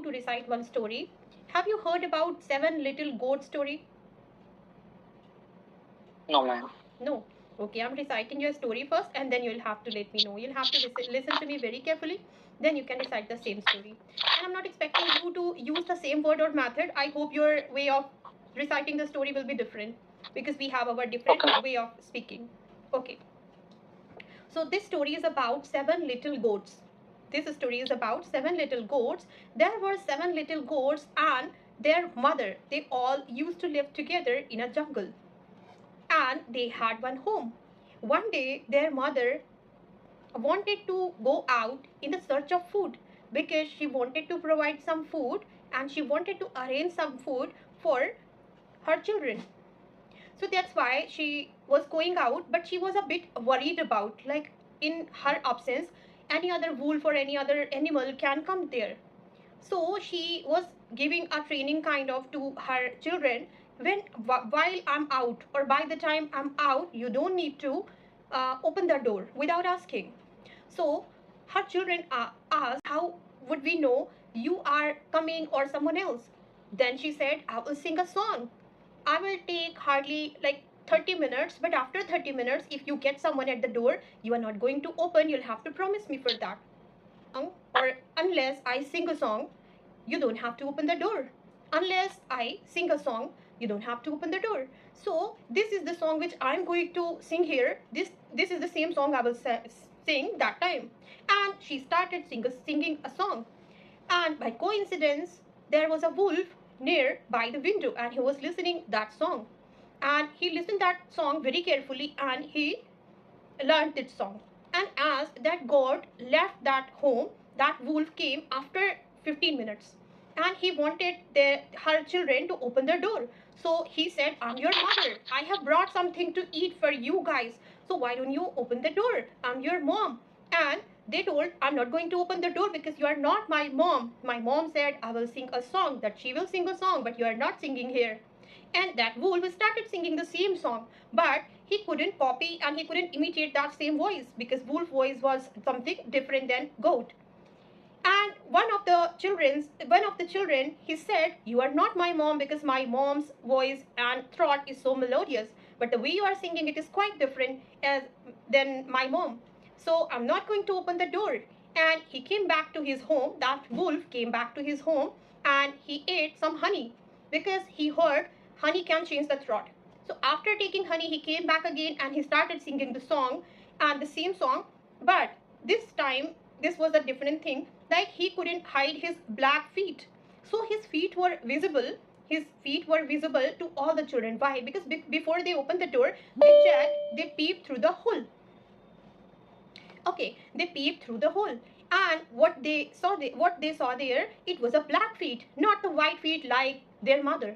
to recite one story. Have you heard about Seven Little Goats story? No, ma'am. No. Okay, I'm reciting your story first and then you'll have to let me know. You'll have to listen to me very carefully. Then you can recite the same story. And I'm not expecting you to use the same word or method. I hope your way of reciting the story will be different because we have our different Okay. way of speaking. Okay. So this story is about seven little goats. This story is about seven little goats. There were seven little goats and their mother. They all used to live together in a jungle and they had one home. One day, their mother wanted to go out in the search of food because she wanted to provide some food and she wanted to arrange some food for her children. So that's why she was going out, but she was a bit worried about, like, in her absence, any other wolf or any other animal can come there. So she was giving a training kind of to her children. When while I'm out or by the time I'm out, you don't need to open the door without asking. So her children asked, how would we know you are coming or someone else? Then she said, I will sing a song. I will take hardly like 30 minutes, but after 30 minutes, if you get someone at the door, you are not going to open, you'll have to promise me for that. Or unless I sing a song, you don't have to open the door. Unless I sing a song, you don't have to open the door. So this is the song which I'm going to sing here. This is the same song I will sing that time. And she started singing a song. And by coincidence, there was a wolf near by the window and he was listening that song. And he listened that song very carefully and he learned that song. And as that god left that home, that wolf came after 15 minutes. And he wanted her children to open the door. So he said, I'm your mother. I have brought something to eat for you guys. So why don't you open the door? I'm your mom. And they told, I'm not going to open the door because you are not my mom. My mom said, I will sing a song, that she will sing a song, but you are not singing here. And that wolf started singing the same song, but he couldn't copy and he couldn't imitate that same voice because wolf voice was something different than goat. And one of the children, he said, you are not my mom because my mom's voice and throat is so melodious, but the way you are singing it is quite different than my mom. So I'm not going to open the door. And he came back to his home. That wolf came back to his home and he ate some honey because he heard honey can change the throat. So after taking honey, he came back again and he started singing the song and the same song, but this time this was a different thing, like he couldn't hide his black feet. So his feet were visible. His feet were visible to all the children. Why? Because before they opened the door, they peeped through the hole. Okay, they peeped through the hole. And what they saw there, it was a black feet, not the white feet like their mother.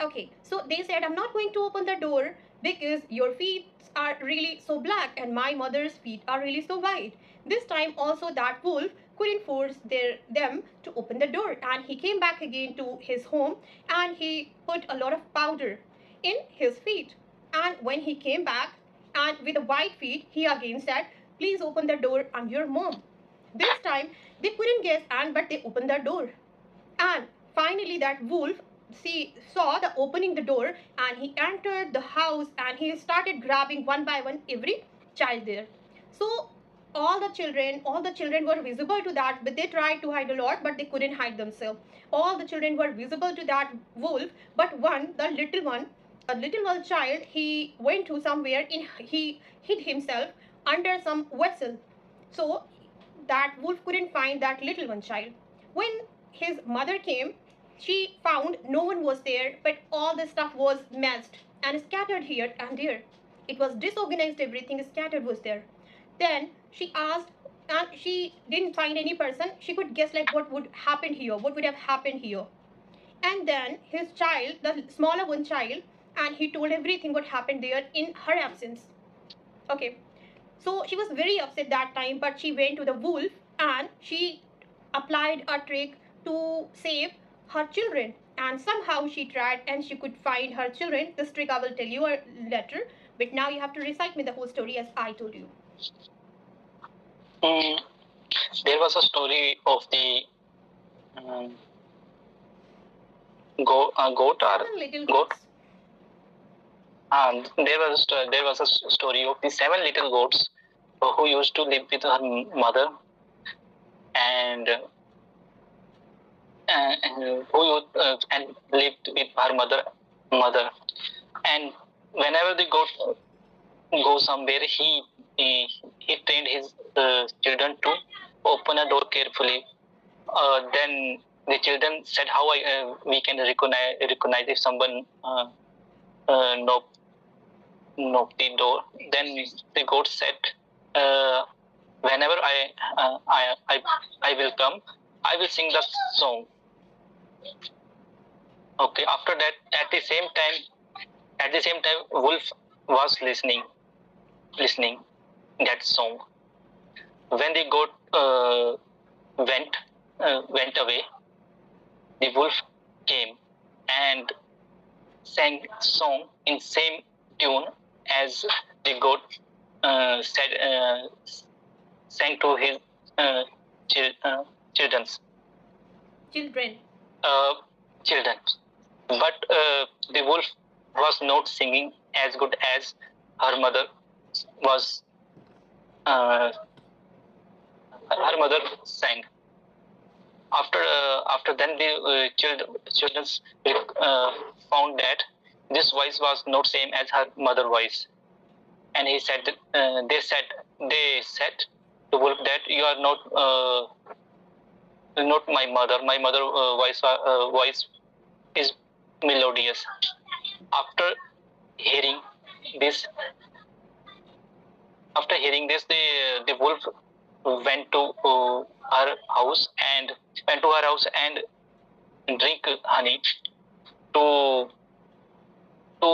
Okay, so they said, I'm not going to open the door because your feet are really so black and my mother's feet are really so white. This time also that wolf couldn't force them to open the door, and he came back again to his home and he put a lot of powder in his feet. And when he came back and with the white feet, he again said, please open the door, I'm your mom. This time they couldn't guess, but they opened the door. And finally that wolf saw the opening the door and he entered the house and he started grabbing one by one every child there. So all the children were visible to that, but they tried to hide a lot, but they couldn't hide themselves. All the children were visible to that wolf, but the little one child, he went to somewhere he hid himself under some vessel. So that wolf couldn't find that little one child. When his mother came, she found no one was there, but all the stuff was messed and scattered here and there. It was disorganized, everything scattered was there. Then she asked, and she didn't find any person. She could guess like what would happen here, what would have happened here. And then his child, the smaller one child, and he told everything what happened there in her absence. Okay, so she was very upset that time, but she went to the wolf and she applied a trick to save her children. And somehow she tried and she could find her children. This trick I will tell you later, but now you have to recite me the whole story as I told you. Mm, there was a story of the um, goat or 7 little goat. goats. There was a story of the 7 little goats who used to live with her mother, and and lived with her mother. And whenever the goat go somewhere, he trained his children to open a door carefully. Then the children said, "How we can recognize if someone knock the door?" Then the goat said, "Whenever I will come, I will sing the song." Okay. After that, at the same time, wolf was listening that song. When the goat went away, the wolf came and sang song in same tune as the goat sang to his children. Children. But the wolf was not singing as good as her mother was. Her mother sang. After then, the children found that this voice was not same as her mother voice, and they said to wolf that you are not my mother. My mother voice is melodious. After hearing this, the wolf went to her house and drink honey to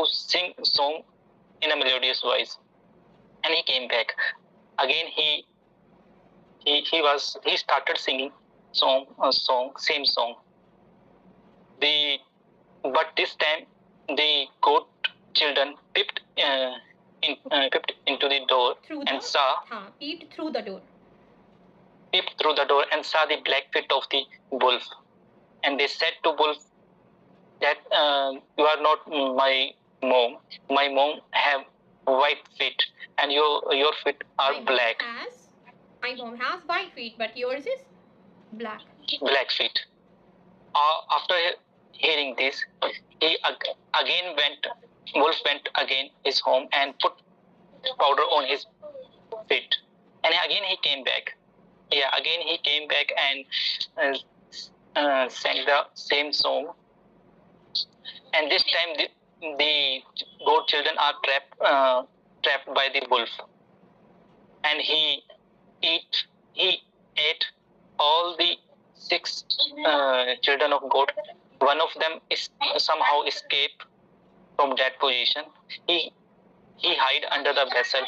sing song in a melodious voice. And he came back again. He started singing same song. But this time the goat children peeped into the door and saw peeped through the door and saw the black feet of the wolf. And they said to wolf that you are not my mom. My mom have white feet and your feet are black. My mom has white feet, but yours is black. Black feet. After hearing this, wolf went again his home and put powder on his feet. And again he came back. Again he came back and sang the same song. And this time the goat children are trapped by the wolf. And he ate all the 6 children of goat. One of them is somehow escaped from that position. He hid under the vessel.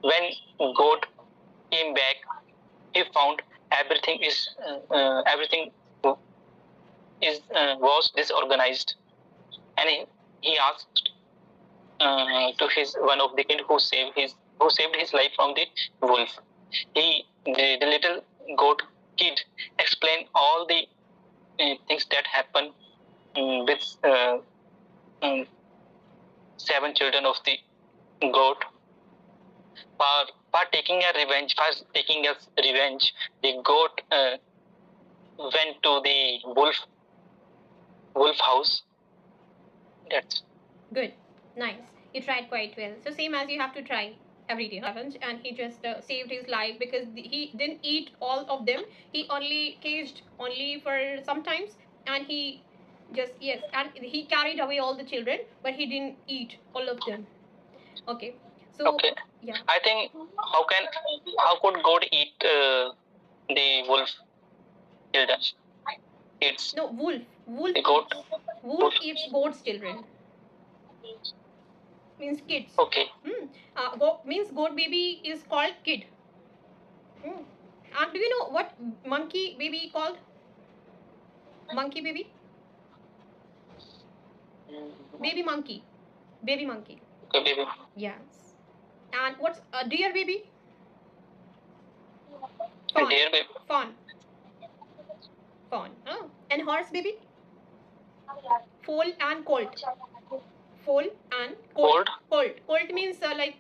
When goat came back, he found everything was disorganized, and he asked to his one of the kid who saved his life from the wolf. The little goat kid explained all the things that happened with 7 children of the goat. For taking a revenge, the goat went to the wolf house. That's good. Nice. You tried quite well. So same as you have to try every day, and he just saved his life because he didn't eat all of them. He only caged only for sometimes, and he just and he carried away all the children, but he didn't eat all of them. Okay. So okay. Yeah. I think how could goat eat the wolf children? It's no wolf. Goat. Wolf eats goat's children. Means kids. Okay. Means goat baby is called kid. And do you know what monkey baby called? Monkey baby? Baby monkey. Baby monkey. Okay, baby. Yes. And what's a deer baby? Fawn. Deer baby. Fawn. fawn. And horse, baby? Foal and colt. Foal and colt. Colt. Colt means like